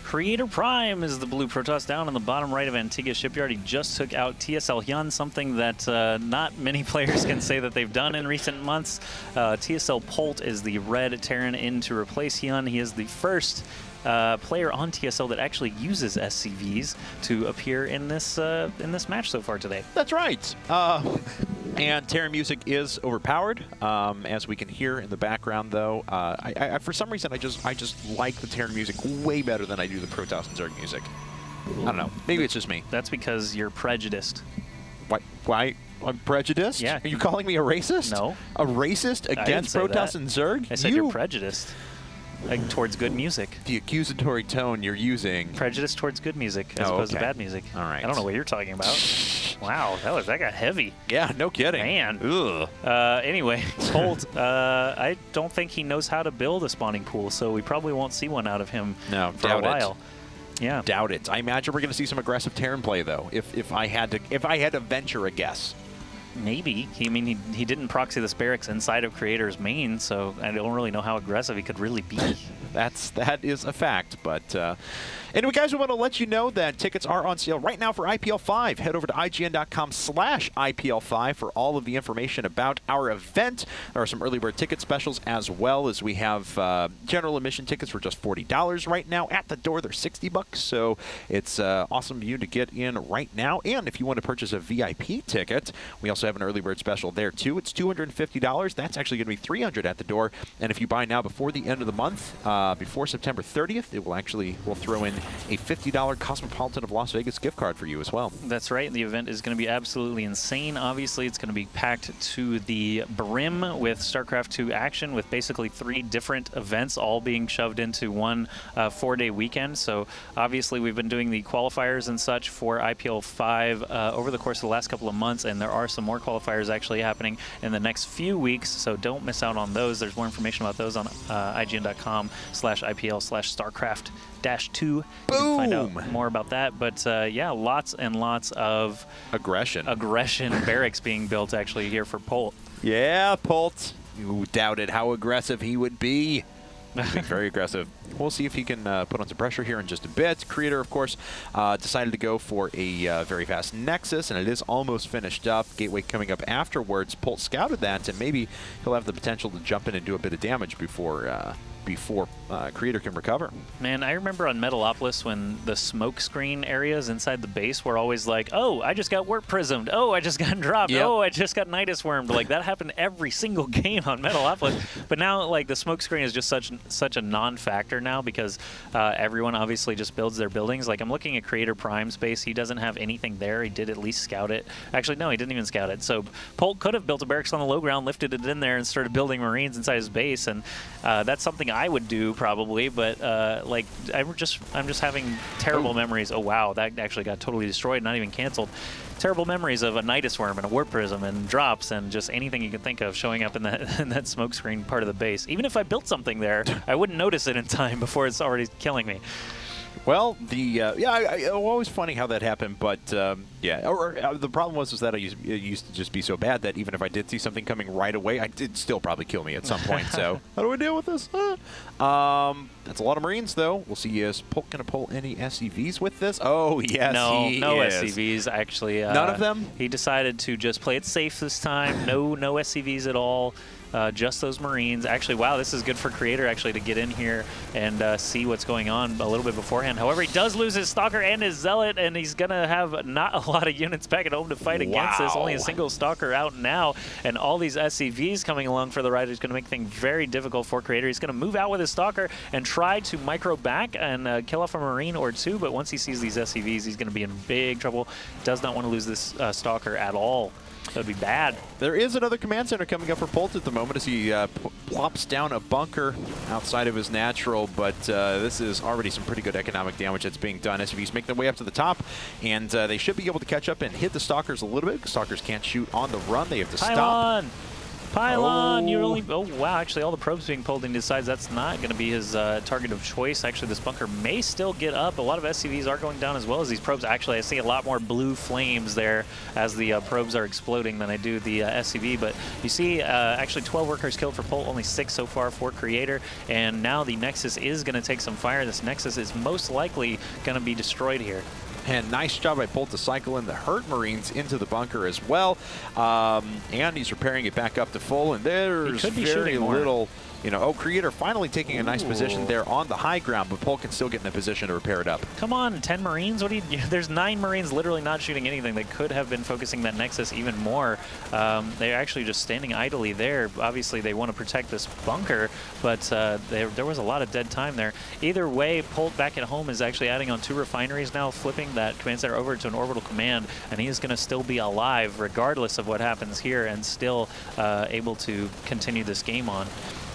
Creator.Prime is the blue Protoss down in the bottom right of Antiga Shipyard. He just took out TSL.Hyun, something that not many players can say that they've done in recent months. TSL.Polt is the red Terran in to replace Hyun. He is the first player on TSL that actually uses SCVs to appear in this match so far today. That's right. And Terran music is overpowered, as we can hear in the background. Though, I for some reason I just like the Terran music way better than I do the Protoss and Zerg music. I don't know. Maybe it's just me. That's because you're prejudiced. Why? I'm prejudiced? Yeah. Are you calling me a racist? No. A racist against Protoss and Zerg? I said you're prejudiced. Like, towards good music. The accusatory tone you're using. Prejudice towards good music as opposed to bad music. All right. I don't know what you're talking about. Wow, that got heavy. Yeah, no kidding. Man. Ugh. Anyway, Polt, I don't think he knows how to build a spawning pool, so we probably won't see one out of him for a while. Yeah. Doubt it. I imagine we're going to see some aggressive Terran play, though, if I had to venture a guess. Maybe. I mean, he didn't proxy this barracks inside of Creator's main, so I don't really know how aggressive he could really be. That is a fact. But anyway, guys, we want to let you know that tickets are on sale right now for IPL 5. Head over to IGN.com/IPL5 for all of the information about our event. There are some early bird ticket specials as well, as we have general admission tickets for just $40 right now. At the door, they're $60, so it's awesome of you to get in right now. And if you want to purchase a VIP ticket, we also have an early bird special there too. It's $250. That's actually going to be $300 at the door. And if you buy now before the end of the month, before September 30th, we'll throw in a $50 Cosmopolitan of Las Vegas gift card for you as well. That's right. The event is going to be absolutely insane. Obviously, it's going to be packed to the brim with StarCraft 2 action, with basically 3 different events all being shoved into one 4-day weekend. So obviously, we've been doing the qualifiers and such for IPL 5 over the course of the last couple of months, and there are some more qualifiers actually happening in the next few weeks, so don't miss out on those. There's more information about those on IGN.com/IPL/StarCraft-2. You can find out more about that. But yeah, lots and lots of aggression barracks being built actually here for Polt. Yeah, Polt. You doubted how aggressive he would be. Being very aggressive. We'll see if he can put on some pressure here in just a bit. Creator, of course, decided to go for a very fast Nexus, and it is almost finished up. Gateway coming up afterwards. Polt scouted that, and maybe he'll have the potential to jump in and do a bit of damage before Creator can recover. Man, I remember on Metalopolis when the smoke screen areas inside the base were always like, oh, I just got warp prismed. Oh, I just got dropped. Yep. Oh, I just got Nidus wormed. Like, that happened every single game on Metalopolis. But now, like, the smoke screen is just such a non-factor now, because everyone obviously just builds their buildings. Like, I'm looking at Creator.Prime space. He doesn't have anything there. He did at least scout it. Actually, no, he didn't even scout it. So Polt could have built a barracks on the low ground, lifted it in there, and started building Marines inside his base. And that's something I would do probably, but like I'm just having terrible memories. Oh wow, that actually got totally destroyed, not even canceled. Terrible memories of a Nidus worm and a warp prism and drops and just anything you can think of showing up in that smoke screen part of the base. Even if I built something there, I wouldn't notice it in time before it's already killing me. Well, yeah, always funny how that happened, but yeah, the problem was that it used to just be so bad that even if I did see something coming right away, it'd still probably kill me at some point. So how do I deal with this? That's a lot of Marines, though. We'll see. Is Polt going to pull any SCVs with this? Oh yes, no is. SCVs actually. None of them. He decided to just play it safe this time. No SCVs at all. Just those Marines. Actually, wow, this is good for Creator actually to get in here and see what's going on a little bit beforehand. However, he does lose his Stalker and his Zealot, and he's going to have not a lot of units back at home to fight against this. Only a single Stalker out now, and all these SCVs coming along for the ride is going to make things very difficult for Creator. He's going to move out with his Stalker and try to micro back and kill off a Marine or two, but once he sees these SCVs, he's going to be in big trouble. Does not want to lose this Stalker at all. That would be bad. There is another command center coming up for Polt at the moment as he plops down a bunker outside of his natural, but this is already some pretty good economic damage that's being done. SCVs make their way up to the top, and they should be able to catch up and hit the Stalkers a little bit. Stalkers can't shoot on the run. They have to stop. Pylon, you only... Oh, wow, actually all the probes being pulled, and he decides that's not going to be his target of choice. Actually, this bunker may still get up. A lot of SCVs are going down as well as these probes. Actually, I see a lot more blue flames there as the probes are exploding than I do the SCV, but you see actually 12 workers killed for Polt, only 6 so far for Creator, and now the Nexus is going to take some fire. This Nexus is most likely going to be destroyed here. And nice job by Polt to cycle in the hurt Marines into the bunker as well. And he's repairing it back up to full, and there's very little... You know, Creator finally taking a nice position there on the high ground, but Polt can still get in a position to repair it up. Come on, 10 Marines? What do you? There's 9 Marines literally not shooting anything. They could have been focusing that Nexus even more. They're actually just standing idly there. Obviously, they want to protect this bunker, but there was a lot of dead time there. Either way, Polt back at home is actually adding on 2 refineries now, flipping that command center over to an orbital command, and he is going to still be alive regardless of what happens here and still able to continue this game on.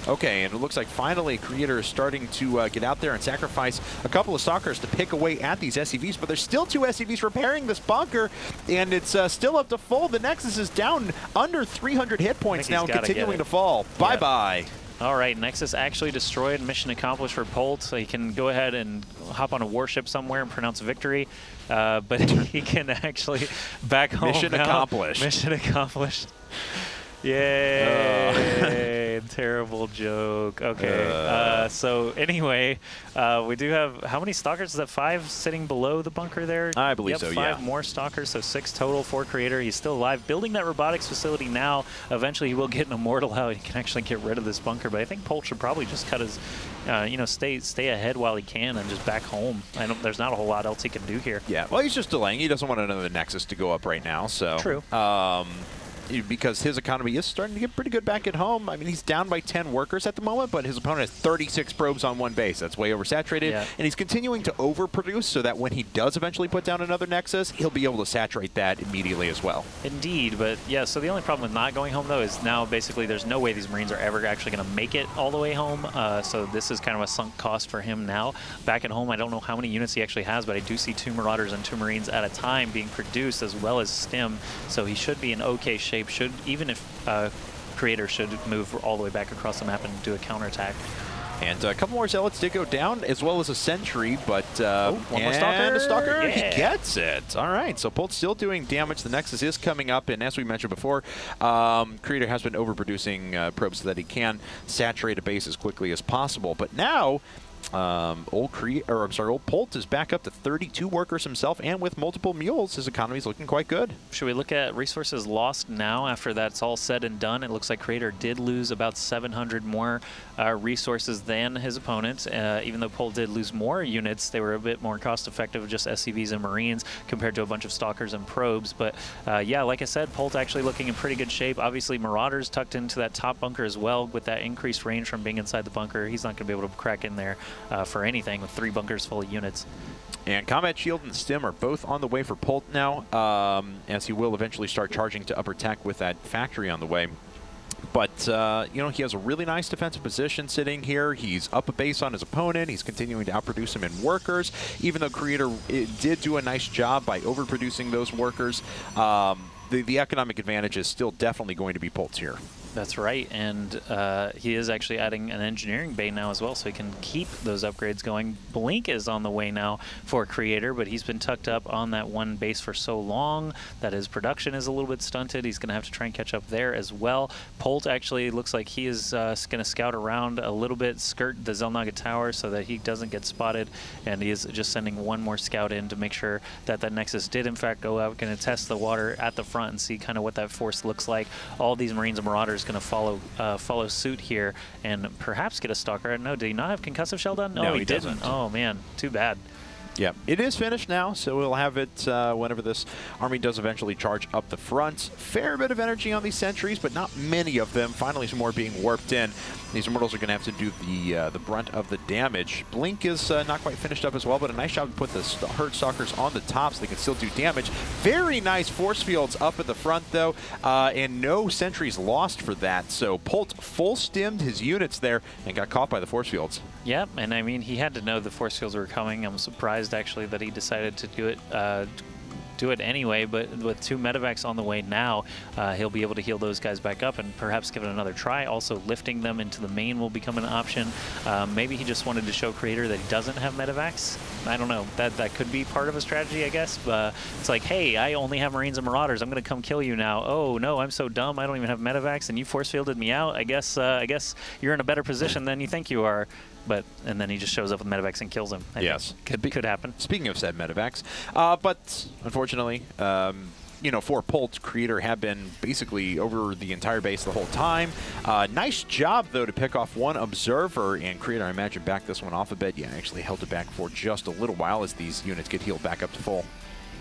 Okay, and it looks like finally Creator is starting to get out there and sacrifice a couple of stalkers to pick away at these SCVs, but there's still 2 SCVs repairing this bunker, and it's still up to full. The Nexus is down under 300 hit points now, continuing to fall. Bye-bye. All right, Nexus actually destroyed. Mission accomplished for Polt. So he can go ahead and hop on a warship somewhere and pronounce victory. But he can actually back home Mission accomplished. Mission accomplished. Yay! Terrible joke. Okay. So anyway, we do have, how many stalkers? Is that 5 sitting below the bunker there? I believe so, 5 more stalkers, so 6 total for Creator. He's still alive, building that robotics facility now. Eventually he will get an immortal out. He can actually get rid of this bunker, but I think Polt should probably just cut his, you know, stay ahead while he can and just back home. There's not a whole lot else he can do here. Yeah, well, he's just delaying. He doesn't want another Nexus to go up right now, so. True. Because his economy is starting to get pretty good back at home. I mean, he's down by 10 workers at the moment, but his opponent has 36 probes on one base. That's way oversaturated, and he's continuing to overproduce so that when he does eventually put down another Nexus, he'll be able to saturate that immediately as well. Indeed, but yeah, so the only problem with not going home, though, is now basically there's no way these Marines are ever actually going to make it all the way home, so this is kind of a sunk cost for him now. Back at home, I don't know how many units he actually has, but I do see 2 Marauders and 2 Marines at a time being produced, as well as Stim, so he should be in okay shape, even if Creator should move all the way back across the map and do a counterattack. And a couple more Zealots did go down, as well as a Sentry, but one more Stalker. And a Stalker, he gets it. All right, so Polt's still doing damage. The Nexus is coming up, and as we mentioned before, Creator has been overproducing probes so that he can saturate a base as quickly as possible. But now, old Polt is back up to 32 workers himself, and with multiple mules, his economy is looking quite good. Should we look at resources lost now after that's all said and done? It looks like Creator did lose about 700 more resources than his opponent. Even though Polt did lose more units, they were a bit more cost-effective, just SCVs and Marines compared to a bunch of Stalkers and Probes. But yeah, like I said, Polt actually looking in pretty good shape. Obviously, Marauders tucked into that top bunker as well with that increased range from being inside the bunker. He's not going to be able to crack in there for anything with 3 bunkers full of units. And Combat Shield and Stim are both on the way for Polt now, as he will eventually start charging to upper tech with that factory on the way. But, you know, he has a really nice defensive position sitting here. He's up a base on his opponent. He's continuing to outproduce him in workers. Even though Creator did do a nice job by overproducing those workers, the economic advantage is still definitely going to be Polt's here. That's right, and he is actually adding an engineering bay now as well, so he can keep those upgrades going. Blink is on the way now for Creator, but he's been tucked up on that one base for so long that his production is a little bit stunted. He's going to have to try and catch up there as well. Polt actually looks like he is going to scout around a little bit, skirt the Zelnaga Tower so that he doesn't get spotted, and he is just sending one more scout in to make sure that that Nexus did in fact go out. Going to test the water at the front and see kind of what that force looks like. All these Marines and Marauders going to follow suit here and perhaps get a Stalker. No, did he not have concussive shell done? No, he didn't. Oh man, too bad. Yeah, it is finished now, so we'll have it whenever this army does eventually charge up the front. Fair bit of energy on these sentries, but not many of them. Finally, some more being warped in. These Immortals are going to have to do the brunt of the damage. Blink is not quite finished up as well, but a nice job to put the herd stalkers on the top so they can still do damage. Very nice force fields up at the front, though, and no sentries lost for that. So Polt full stimmed his units there and got caught by the force fields. Yep, and I mean, he had to know the force fields were coming. I'm surprised, actually, that he decided to do it do it anyway, but with 2 medevacs on the way now, he'll be able to heal those guys back up and perhaps give it another try. Also, lifting them into the main will become an option. Maybe he just wanted to show Creator that he doesn't have medevacs. I don't know. That could be part of a strategy, I guess. It's like, hey, I only have Marines and Marauders. I'm going to come kill you now. Oh, no, I'm so dumb. I don't even have medevacs, and you force fielded me out. I guess you're in a better position than you think you are. And then he just shows up with medevacs and kills him. Yes. Could happen. Speaking of said medevacs, but unfortunately, you know, for Polt, Creator have been basically over the entire base the whole time. Nice job, though, to pick off 1 observer, and Creator, I imagine, backed this one off a bit. Yeah, actually held it back for just a little while as these units get healed back up to full.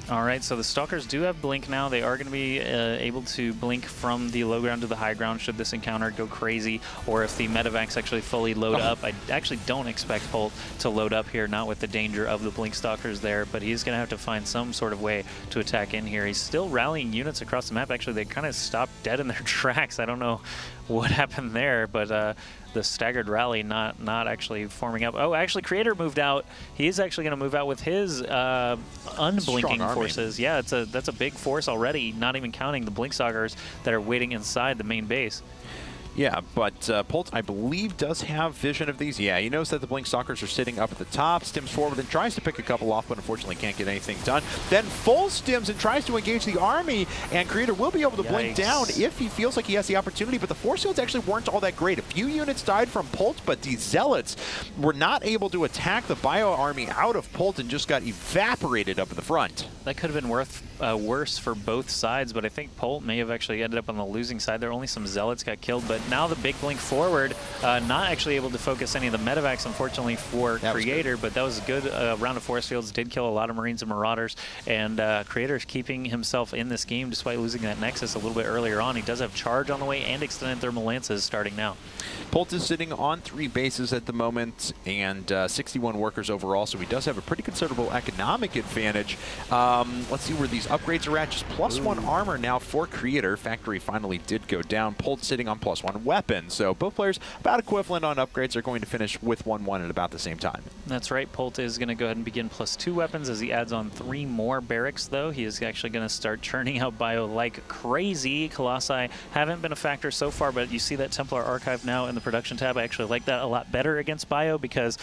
All right, so the Stalkers do have blink now. They are going to be able to blink from the low ground to the high ground should this encounter go crazy, or if the medevacs actually fully load up. I actually don't expect Polt to load up here, not with the danger of the blink Stalkers there, but he's going to have to find some sort of way to attack in here. He's still rallying units across the map. Actually, they kind of stopped dead in their tracks. I don't know what happened there, but the staggered rally not actually forming up. Oh, actually, Creator moved out. He's actually going to move out with his unblinking forces. Yeah, that's a big force already, not even counting the blink stalkers that are waiting inside the main base. Yeah, but Polt, I believe, does have vision of these. Yeah, he knows that the Blink Stalkers are sitting up at the top, stims forward and tries to pick a couple off, but unfortunately can't get anything done. Then full stims and tries to engage the army, and Creator will be able to blink down if he feels like he has the opportunity, but the force fields actually weren't all that great. A few units died from Polt, but the Zealots were not able to attack the Bio army out of Polt and just got evaporated up at the front. That could have been worse for both sides, but I think Polt may have actually ended up on the losing side there. Only some Zealots got killed, but now the big blink forward, not actually able to focus any of the medevacs, unfortunately, for Creator, but that was a good round of force fields. Did kill a lot of Marines and Marauders, and Creator's keeping himself in this game despite losing that Nexus a little bit earlier on. He does have charge on the way and extended thermal lances starting now. Polt is sitting on 3 bases at the moment and 61 workers overall, so he does have a pretty considerable economic advantage. Let's see where these upgrades are at. Just +1 armor now for Creator. Factory finally did go down. Polt sitting on +1 weapon. So both players about equivalent on upgrades, are going to finish with 1-1 at about the same time. That's right. Polt is going to go ahead and begin +2 weapons as he adds on 3 more barracks, though. He is actually going to start churning out bio like crazy. Colossi haven't been a factor so far, but you see that Templar Archive now in the production tab. I actually like that a lot better against bio because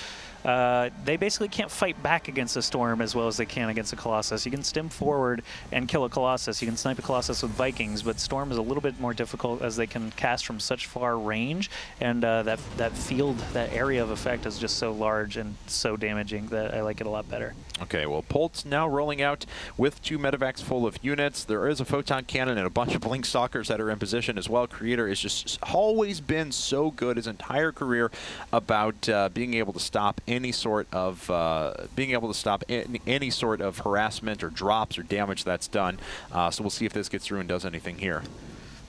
they basically can't fight back against a Storm as well as they can against a Colossus. You can stim forward and kill a Colossus. You can snipe a Colossus with Vikings, but Storm is a little bit more difficult as they can cast from such far range, and that field, that area of effect is just so large and so damaging that I like it a lot better. Okay, well, Polt's now rolling out with 2 medevacs full of units. There is a photon cannon and a bunch of blink stalkers that are in position as well. Creator has just always been so good his entire career about being able to stop any sort of any sort of harassment or drops or damage that's done. So we'll see if this gets through and does anything here.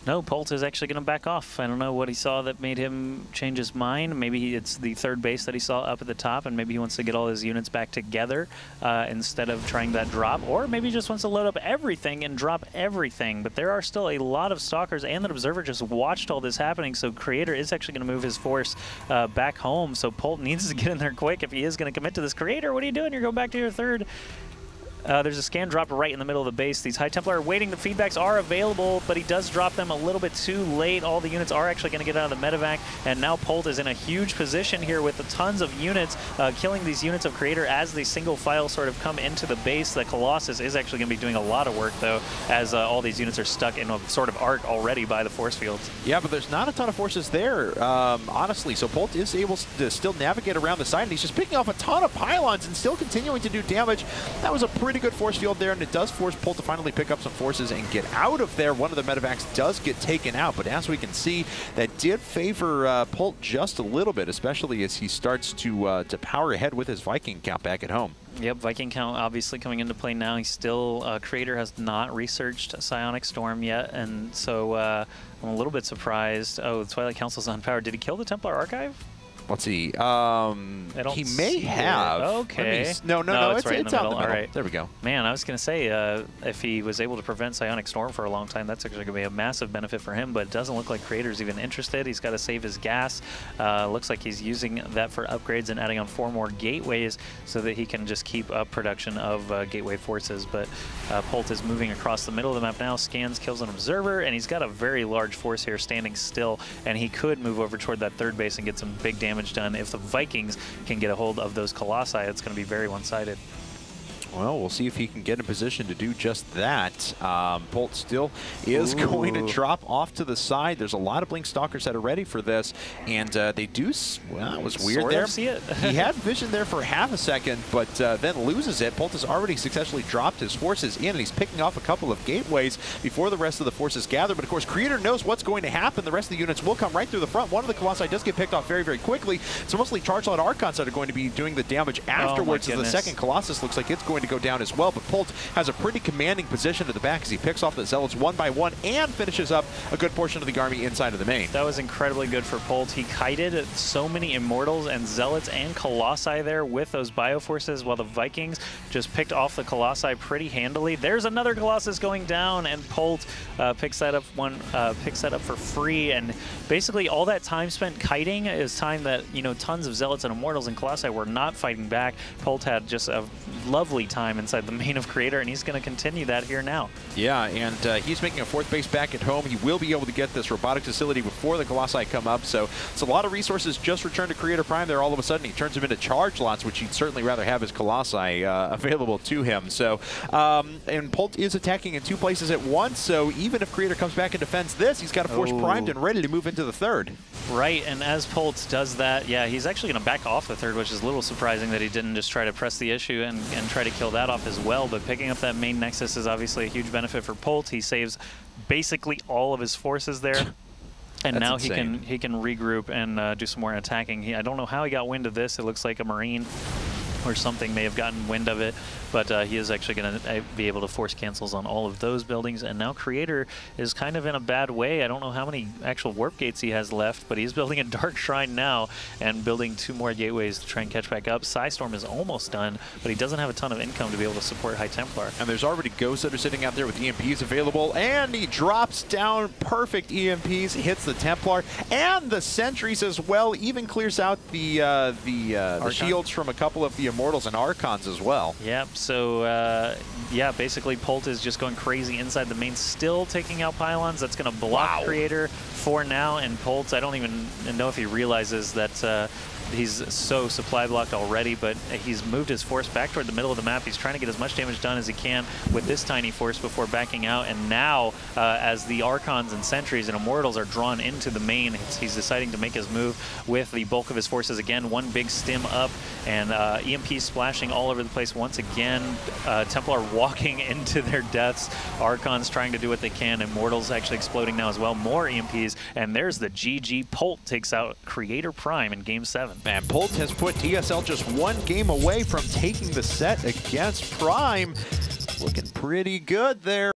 No, Polt is actually going to back off. I don't know what he saw that made him change his mind. Maybe it's the 3rd base that he saw up at the top, and maybe he wants to get all his units back together instead of trying that drop. Or maybe he just wants to load up everything and drop everything. But there are still a lot of Stalkers, and the Observer just watched all this happening, so Creator is actually going to move his force back home. So Polt needs to get in there quick if he is going to commit to this. Creator, what are you doing? You're going back to your 3rd. There's a scan dropped right in the middle of the base. These High Templar are waiting. The feedbacks are available, but he does drop them a little bit too late. All the units are actually going to get out of the medevac, and now Polt is in a huge position here with tons of units, killing these units of Creator as the single file sort of come into the base. The Colossus is actually going to be doing a lot of work, though, as all these units are stuck in a sort of arc already by the force fields. Yeah, but there's not a ton of forces there, honestly. So Polt is able to still navigate around the side, and he's just picking off a ton of pylons and still continuing to do damage. That was a pretty good force field there, and it does force Polt to finally pick up some forces and get out of there. One of the medevacs does get taken out, but as we can see, that did favor Polt just a little bit, especially as he starts to power ahead with his Viking count back at home. Yep, Viking count obviously coming into play now. He's still, Creator has not researched Psionic Storm yet, and so I'm a little bit surprised. Oh, the Twilight Council's on power. Did he kill the Templar Archive? Let's see. He may see have. Okay. No, it's right in the out middle. in the middle. All right. There we go. Man, I was going to say, if he was able to prevent Psionic Storm for a long time, that's actually going to be a massive benefit for him, but it doesn't look like Creator's even interested. He's got to save his gas. Looks like he's using that for upgrades and adding on 4 more gateways so that he can just keep up production of gateway forces. But Polt is moving across the middle of the map now, scans, kills an observer, and he's got a very large force here standing still, and he could move over toward that 3rd base and get some big damage done. If the Vikings can get a hold of those Colossi, it's going to be very one-sided. Well, we'll see if he can get in position to do just that. Polt still is going to drop off to the side. There's a lot of Blink Stalkers that are ready for this, and they do. Well, that was weird sort there. Of see it. He had vision there for half a second, but then loses it. Polt has already successfully dropped his forces in, and he's picking off a couple of gateways before the rest of the forces gather. But of course, Creator knows what's going to happen. The rest of the units will come right through the front. One of the Colossi does get picked off very, very quickly. It's mostly Charge Lot Archons that are going to be doing the damage afterwards. As the second Colossus looks like it's going to go down as well. But Polt has a pretty commanding position at the back as he picks off the Zealots one by one and finishes up a good portion of the army inside of the main. That was incredibly good for Polt. He kited so many Immortals and Zealots and Colossi there with those Bioforces, while the Vikings just picked off the Colossi pretty handily. There's another Colossus going down, and Polt picks that up for free. And basically all that time spent kiting is time that, you know, tons of Zealots and Immortals and Colossi were not fighting back. Polt had just a lovely time inside the main of Creator, and he's going to continue that here now. Yeah, and he's making a 4th base back at home. He will be able to get this robotics facility before the Colossi come up, so it's a lot of resources just returned to Creator.Prime there. All of a sudden, he turns them into charge lots, which he'd certainly rather have his Colossi available to him. So, and Polt is attacking in 2 places at once, so even if Creator comes back and defends this, he's got a force primed and ready to move into the 3rd. Right, and as Polt does that, yeah, he's actually going to back off the 3rd, which is a little surprising that he didn't just try to press the issue and try to kill that off as well. But picking up that main Nexus is obviously a huge benefit for Polt. He saves basically all of his forces there. And That's now insane. he can regroup and do some more attacking. I don't know how he got wind of this. It looks like a Marine or something may have gotten wind of it, but he is actually going to be able to force cancels on all of those buildings. And now Creator is kind of in a bad way. I don't know how many actual warp gates he has left, but he's building a Dark Shrine now and building 2 more gateways to try and catch back up. Psystorm is almost done, but he doesn't have a ton of income to be able to support High Templar. And there's already ghosts that are sitting out there with EMPs available, and he drops down perfect EMPs, hits the Templar and the sentries as well, even clears out the shields from a couple of the Immortals and Archons as well. Yep, so yeah, basically Polt is just going crazy inside the main, still taking out pylons. That's going to block Creator for now, and Polt, I don't even know if he realizes that he's so supply blocked already, but he's moved his force back toward the middle of the map. He's trying to get as much damage done as he can with this tiny force before backing out. And now, as the Archons and Sentries and Immortals are drawn into the main, he's deciding to make his move with the bulk of his forces again. One big stim up, and EMP splashing all over the place once again. Templar walking into their deaths. Archons trying to do what they can. Immortals actually exploding now as well. More EMPs, and there's the GG. Polt takes out Creator.Prime in Game 7. And Polt has put TSL just 1 game away from taking the set against Prime. Looking pretty good there.